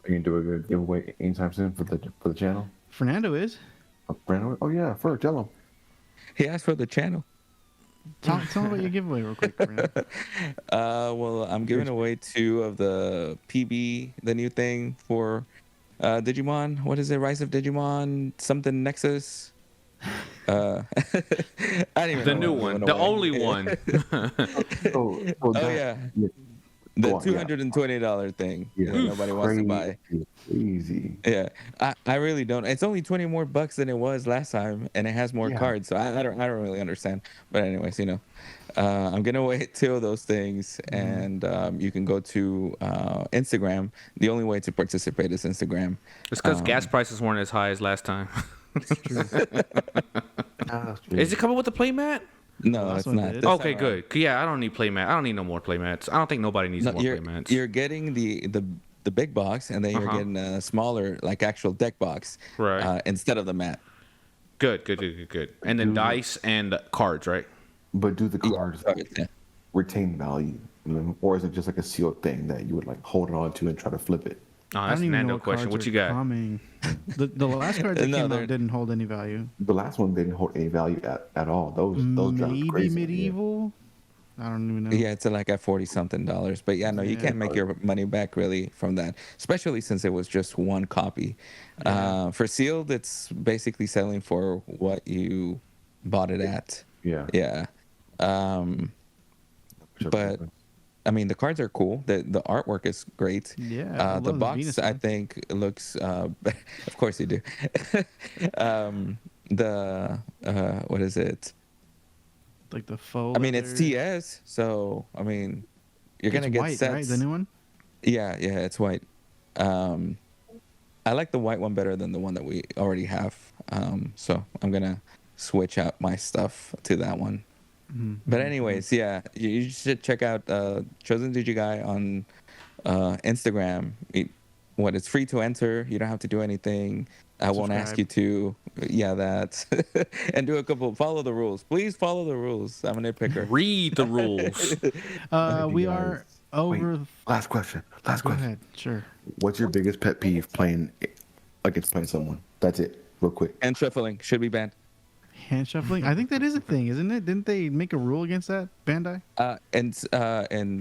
gonna do a good giveaway anytime soon for the channel? Fernando is. Fernando? Oh yeah, tell him. He asked for the channel. Tell him about your giveaway real quick, Fernando. Well, I'm giving away 2 of the PB, the new thing for Digimon. What is it? Rise of Digimon something Nexus. I don't even The know new what I'm one, giving the away. only one. Oh yeah, the $220 thing that nobody wants to buy. Easy. Yeah, I really don't. It's only 20 more bucks than it was last time, and it has more cards. So I don't really understand. But anyways, I'm gonna away 2 of those things, and you can go to Instagram. The only way to participate is Instagram. It's because gas prices weren't as high as last time. Is it coming with the playmat? No, last it's one not. did. This time Okay, around. good. Yeah, I don't need playmat. I don't need no more playmats. I don't think nobody needs No, more you're, playmats. you're getting the big box, and then you're getting a smaller, like actual deck box, Right. instead of the mat. Good. And then dice and cards, right? But do the cards Yeah. retain value, or is it just like a sealed thing that you would like hold on to and try to flip it? Oh, I that's don't a even know Nando what question. cards What are you got? coming. The last card that No, came they're- out didn't hold any value. The last one didn't hold any value at all. Those dropped Maybe crazy. medieval. I don't even know. Yeah, it's like at $40 something. But yeah, no, you Yeah. can't make your money back really from that, especially since it was just one copy. Yeah. For sealed, it's basically selling for what you bought it at. Yeah. Yeah. Um, but I mean, the cards are cool. The artwork is great. Yeah, I The love the box, Venus I one. think, looks. Of course you do. The what is it? Like the faux I mean, it's leather. TS, so I mean, you're It's gonna get white, sets. right? The new one. Yeah, it's white. Um, I like the white one better than the one that we already have. So I'm gonna switch out my stuff to that one. But anyways, yeah, you should check out Chosen Digi Guy on Instagram. It's free to enter. You don't have to do anything. I won't ask Subscribe. you to. Yeah, that. And do follow the rules. Please follow the rules. I'm a nitpicker. Read the rules. We you are guys- over. Wait, last question. Last Go question. ahead. Sure. What's your biggest pet peeve playing someone? That's it, real quick. And shuffling should be banned. Hand shuffling. I think that is a thing, isn't it? Didn't they make a rule against that, Bandai? And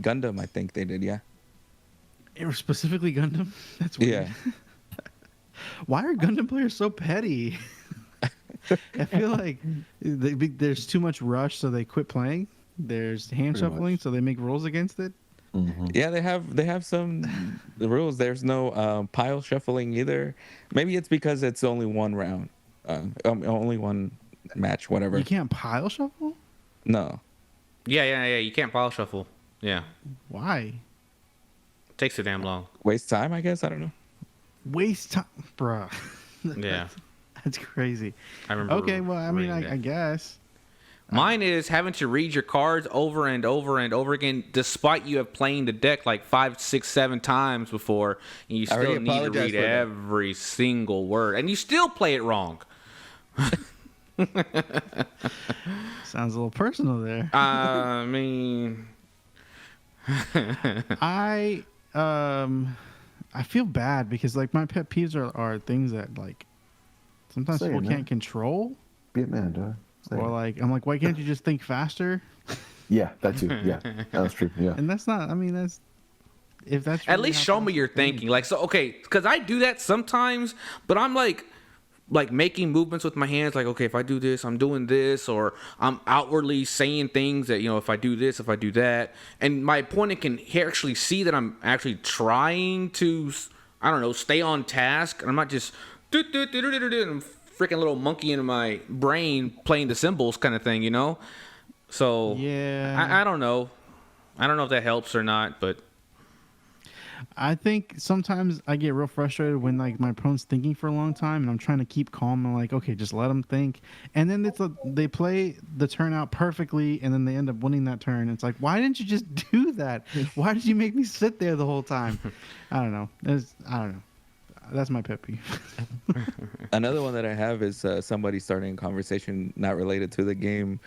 Gundam, I think they did. Yeah. Or specifically Gundam. That's weird. Yeah. Why are Gundam players so petty? I feel like there's too much rush, so they quit playing. There's hand Pretty shuffling, much. so they make rules against it. Yeah, they have some the rules. There's no pile shuffling either. Maybe it's because it's only one round, only one match, whatever. You can't pile shuffle. No, Yeah. You can't pile shuffle. Yeah. Why? Takes too damn long. waste time, I guess. I don't know. Waste time, bruh. Yeah. That's crazy. I remember. Okay, well, I mean, reading that. I guess. Mine is having to read your cards over and over and over again, despite you have playing the deck like 5, 6, 7 times before, and you I already still need to apologized read for that. every single word, and you still play it wrong. Sounds a little personal there. I mean, I feel bad because like my pet peeves are things that like sometimes Say it, people man. can't control, Be a man, dog. Say or it. like I'm like, why can't you just think faster? Yeah, that too. Yeah, that's true. Yeah. And that's not. I mean, that's if that's at really least how show me fast your you think. thinking. Like, so, okay, because I do that sometimes, but I'm like making movements with my hands. Like, okay, if I do this, I'm doing this, or I'm outwardly saying things that, if I do this, if I do that. And my opponent can actually see that I'm actually trying to, I don't know, stay on task. And I'm not just and freaking little monkey in my brain playing the symbols kind of thing, So Yeah. I don't know. I don't know if that helps or not, but I think sometimes I get real frustrated when like my opponent's thinking for a long time and I'm trying to keep calm. I'm like, okay, just let them think. And then they play the turn out perfectly and then they end up winning that turn. It's like, why didn't you just do that? Why did you make me sit there the whole time? I don't know. I don't know. That's my pet peeve. Another one that I have is somebody starting a conversation not related to the game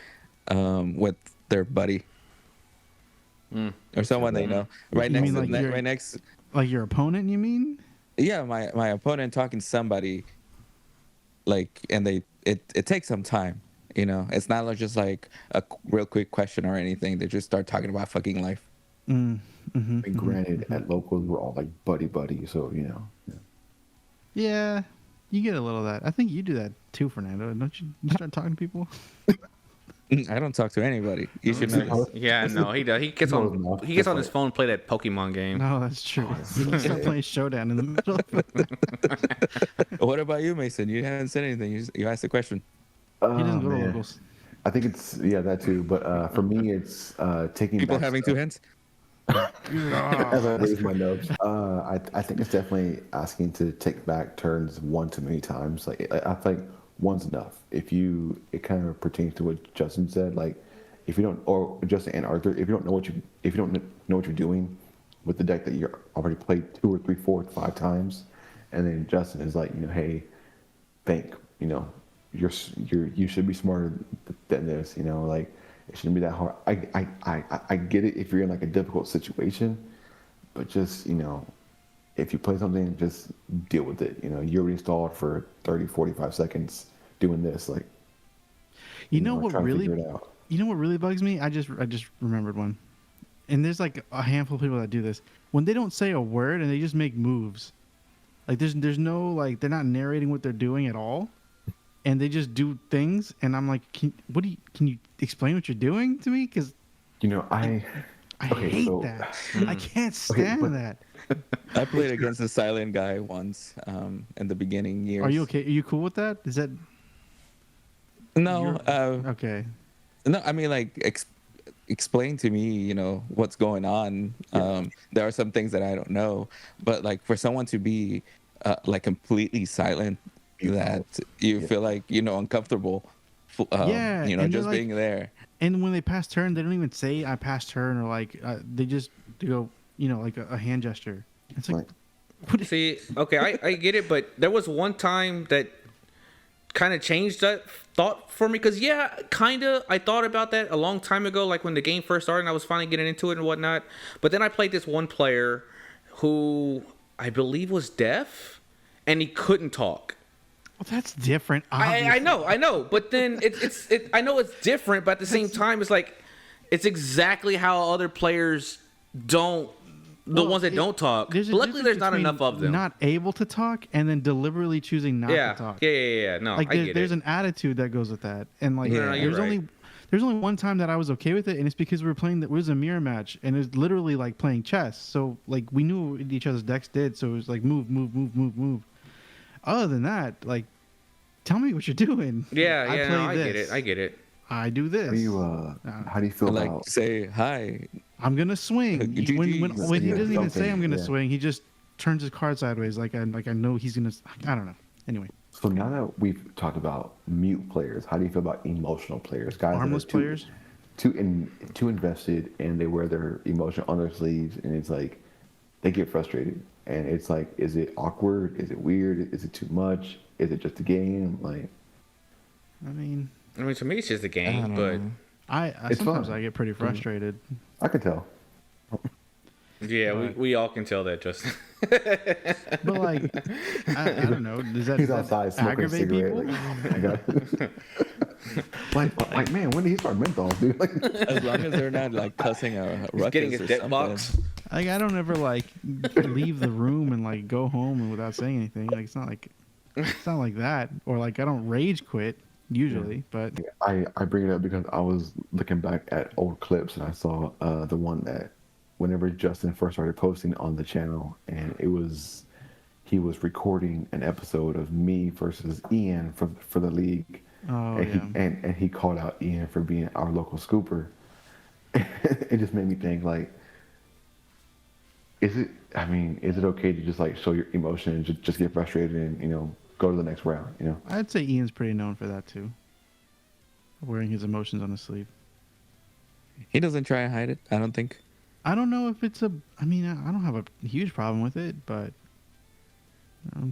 with their buddy or someone they know. Right You next, mean to, like your- right next. Like your opponent, you mean? Yeah, my opponent talking to somebody, like, and it takes some time. It's not like just like a real quick question or anything. They just start talking about fucking life. And granted, at locals, we're all like buddy, so Yeah. Yeah. You get a little of that. I think you do that too, Fernando. Don't you? You start talking to people. I don't talk to anybody. You should know this. yeah, no, he does. He gets on his phone and play that Pokemon game. No, that's true. You start playing Showdown in the middle. What about you, Mason? You haven't said anything. You asked the question. He doesn't go to man. locals. I think it's that too. But for me, it's taking People back having stuff. two hands. As I raise my nubs, I think it's definitely asking to take back turns one too many times. Like I think one's enough. It kind of pertains to what Justin said. Like if you don't, or Justin and Arthur, if you don't know what you're doing with the deck that you already played 2 or 3, 4, 5 times, and then Justin is like, hey, think, you should be smarter than this. Like. It shouldn't be that hard. I get it if you're in like a difficult situation, but just, if you play something, just deal with it. You already stalled for 30, 45 seconds doing this. Like, You know what trying to really figure it out. You know what really bugs me? I just remembered one. And there's like a handful of people that do this. When they don't say a word and they just make moves. Like there's no like they're not narrating what they're doing at all. And they just do things and I'm like, can you explain what you're doing to me? Cuz I hate that. I can't stand that. I played against a silent guy once in the beginning years. Are you okay? Are you cool with that? Is that No. okay? No, I mean like explain to me, what's going on. There are some things that I don't know, but like for someone to be like completely silent, that you feel like uncomfortable. And just like, being there. And when they pass turn, they don't even say "I passed turn" or like they just go, like a hand gesture. It's like, see, okay, I get it, but there was one time that kind of changed that thought for me because I thought about that a long time ago, like when the game first started and I was finally getting into it and whatnot. But then I played this one player who I believe was deaf and he couldn't talk. Well, that's different. I know, but then I know it's different, but at the same time, it's like it's exactly how other players don't. The ones that don't talk. But luckily, there's not enough of them. Not able to talk and then deliberately choosing not to talk. Yeah. No, like I get there's it. an attitude that goes with that, and like there's right. there's only one time that I was okay with it, and it's because we were playing. It was a mirror match, and it was literally like playing chess. So like we knew what each other's decks did, so it was like move. Other than that, like, tell me what you're doing. I get it. I do this. How do you feel like about say hi? I'm gonna swing. When he doesn't even say I'm gonna swing, he just turns his card sideways. Like I know he's gonna. I don't know. Anyway. So now that we've talked about mute players, how do you feel about emotional players? Guys, harmless players, too invested and they wear their emotion on their sleeves, and it's like they get frustrated, and it's like, is it awkward? Is it weird? Is it too much? Is it just a game? Like, I mean, to me, it's just a game, but I sometimes I get pretty frustrated. I can tell. Yeah, we all can tell that, Justin. But like, I don't know. Does that, He's outside smoking a cigarette. People? Like, oh my god. like, man, when did he start menthol, dude? Like, as long as they're not like cussing a ruckus getting his or debt something. box. Like, I don't ever like leave the room and like go home and without saying anything. Like it's not like that. Or like I don't rage quit usually. But I bring it up because I was looking back at old clips and I saw the one that whenever Justin first started posting on the channel, and he was recording an episode of me versus Ian for the league. Oh, and he called out Ian for being our local scooper. It just made me think, like, is it okay to just like show your emotion and just get frustrated and go to the next round? I'd say Ian's pretty known for that too, wearing his emotions on his sleeve. He doesn't try and hide it, I don't think. I don't know if it's I don't have a huge problem with it, but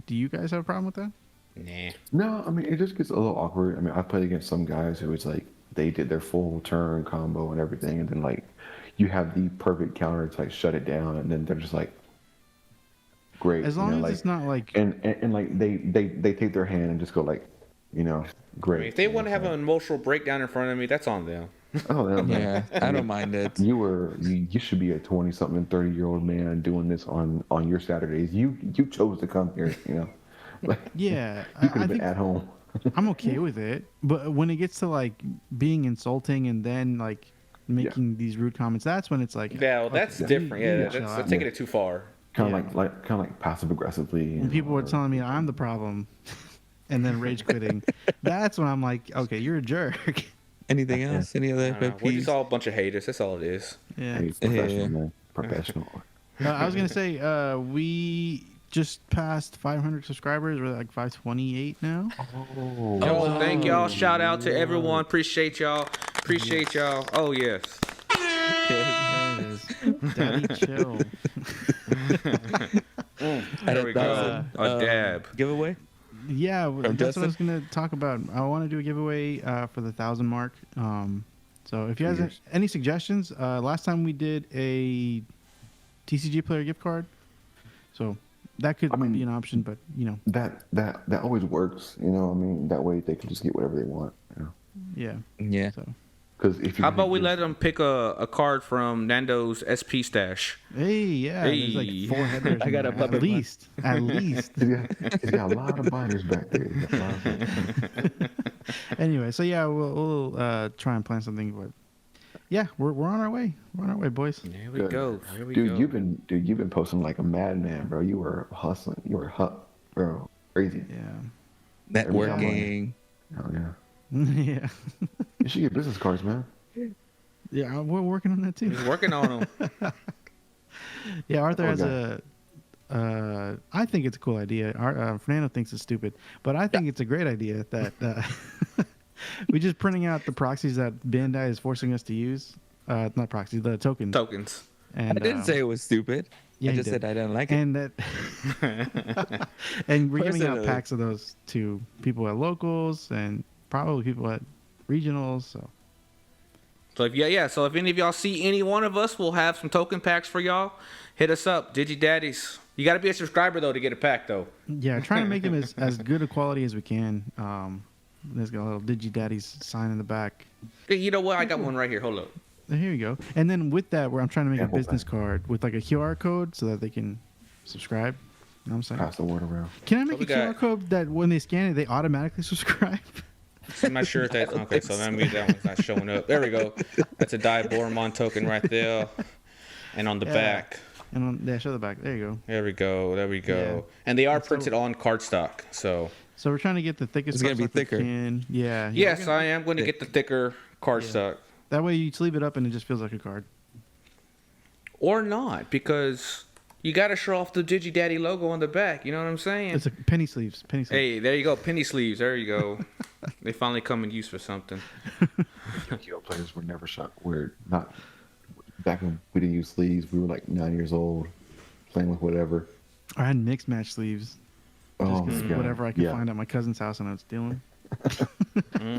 do you guys have a problem with that? Nah. No, it just gets a little awkward. I've played against some guys who it's like they did their full turn combo and everything, and then like you have the perfect counter to like shut it down, and then they're just like, great. As long as it's not like and like they take their hand and just go like, great. If they want to have an emotional breakdown in front of me, that's on them. Oh yeah, I don't mind it. You should be a 20-something, 30-year-old man doing this on your Saturdays. You chose to come here, Like, yeah, you could have been at home. I'm okay with it, but when it gets to like being insulting and then like making these rude comments, that's when it's like, yeah, well, that's different. Yeah, that's taking it too far. Kind of like passive aggressively. When people were telling me I'm the problem, and then rage quitting, that's when I'm like, okay, you're a jerk. Anything else? Any other pet We're peeves? just all a bunch of haters. That's all it is. Yeah. Hey, professional, man. Professional. I was gonna say we just passed 500 subscribers. We're like 528 now. Yo, thank y'all. Shout out to everyone. Appreciate y'all. Oh yes. There it is. Daddy chill. There we go. A dab. Giveaway? Yeah, that's Justin? what I was going to talk about. I want to do a giveaway for the 1,000 mark. So if you guys have any suggestions, last time we did a TCG player gift card. So that could be an option, but that always works. That way they can just get whatever they want. Yeah. Yeah. So Because if How you're about gonna we use, let them pick a card from Nando's SP stash? Hey, yeah, there's like Hey. 4 headers. I in got a there, at puppet one. least, at least. he's got a lot of binders back there. He's got a lot of- Anyway, so yeah, we'll try and plan something, but yeah, we're on our way. We're on our way, boys. Here we Good, go. man. Here we Dude, go. you've been posting like a madman, bro. You were hustling. You were bro, crazy. Yeah, Networking. Oh yeah. yeah, You should get business cards, man. yeah. We're working on that too. He's working on them. Yeah, Arthur has Okay. I think it's a cool idea. Fernando thinks it's stupid, but I think it's a great idea that we just printing out the proxies that Bandai is forcing us to use. Not proxies, the tokens. Tokens. And, I didn't say it was stupid. yeah, I you just did. said I didn't like it. And that, and we're giving out Personally. packs of those to people at locals and probably people at regionals. So So so if any of y'all see any one of us, we'll have some token packs for y'all. Hit us up, Digi Daddies. You got to be a subscriber though to get a pack though. yeah, trying to make them as good a quality as we can. There's got a little Digi Daddies sign in the back. Hey, you know what? I got one right here. Hold up. Here you go. And then with that, where I'm trying to make a Apple business Pay. card with like a QR code so that they can subscribe. You know what I'm saying? Pass the word around. Can I make we a QR got- code that when they scan it, they automatically subscribe? I'm not sure if that's okay. So that means that one's not showing up. There we go. That's a Dibormon token right there, and on the Yeah. back. And show the back. There you go. There we go. There we go. Yeah. And they are And so- printed on cardstock. So So we're trying to get the thickest. It's gonna be cardstock we thicker. can. Yeah. yes, I am going to get the thicker cardstock. That way you sleeve it up and it just feels like a card. Or not, because you got to show off the Digi Daddy logo on the back. You know what I'm saying? It's a penny sleeves. Penny sleeves. Hey, there you go. Penny sleeves. There you go. They finally come in use for something. Yu-Gi-Oh players were never shot. We're not. Back when we didn't use sleeves, we were like 9 years old, playing with whatever. I had mixed match sleeves. Just Oh 'cause my God. whatever I could Yeah. find at my cousin's house and I was stealing.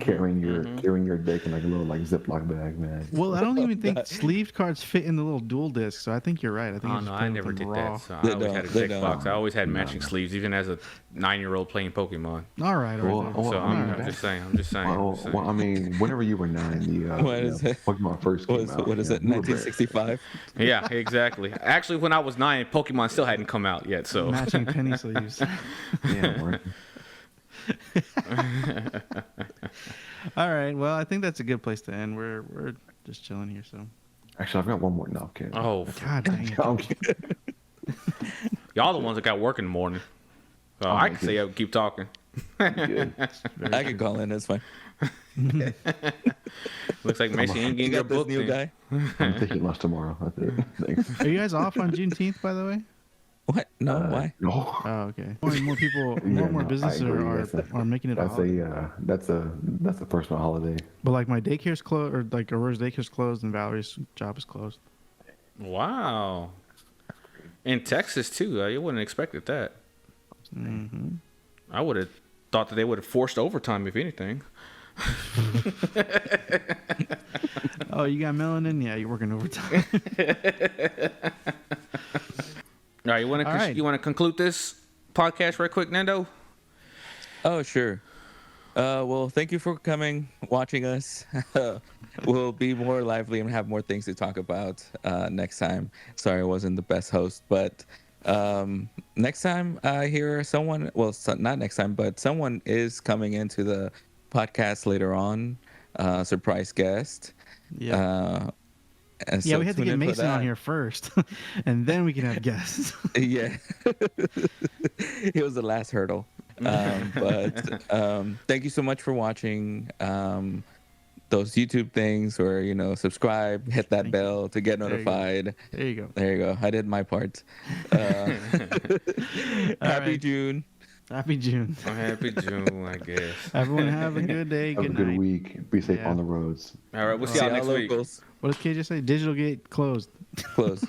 Carrying your deck in like a little like Ziploc bag, man. Well, I don't even think sleeved cards fit in the little dual disc, so I think you're right. I think Oh you just no, play I with never them did raw. that. So I They always don't. had a They deck don't. box. I always had matching sleeves, even as a 9-year-old playing Pokemon. All right. Well, All right. well, So I mean, I'm just saying. I'm just saying. Well, I mean, whenever you were 9, What is it? Pokemon first came out. What is you it? know, we were bad. 1965. Yeah, exactly. Actually, when I was 9, Pokemon still hadn't come out yet. So Matching penny sleeves. Yeah, right. All right. Well, I think that's a good place to end. We're just chilling here. So. Actually, I've got one more. No, I'm kidding. oh, God dang it. I'm kidding. y'all the ones that got work in the morning. So Oh, I my can say I would keep talking. Good. I can call in. That's fine. Looks like Mason ain't You getting your got this book. new then. guy. I'm taking lunch tomorrow. That's it. Thanks. Are you guys off on Juneteenth, by the way? What? No, why? No. Oh, okay. More people, more I businesses agree. are making it a That's holiday. that's a personal holiday. But like my daycare's closed, or like Aurora's daycare's closed, and Valerie's job is closed. Wow. In Texas too. You wouldn't have expected that. Mm-hmm. I would have thought that they would have forced overtime, if anything. Oh, you got melanin? Yeah, you're working overtime. All right, All right. you want to conclude this podcast right quick, Nando? Oh, sure. Well, thank you for coming, watching us. We'll be more lively and have more things to talk about next time. Sorry I wasn't the best host, but next time I hear someone, well, not next time, but someone is coming into the podcast later on, surprise guest. Yeah. And Yeah, so we had to tune get in for Mason on that. here first, and then we can have guests. Yeah. It was the last hurdle. But thank you so much for watching those YouTube things where, subscribe, hit that Thank bell to get There you go. notified. There you go. There you go. I did my part. Happy right. June. Happy June. Happy June, I guess. Everyone have a good day. Have a Good good night. week. Be safe Yeah. on the roads. All right, we'll see See y'all y'all next week. locals. What does Kay just say? Digital Gate closed. Close.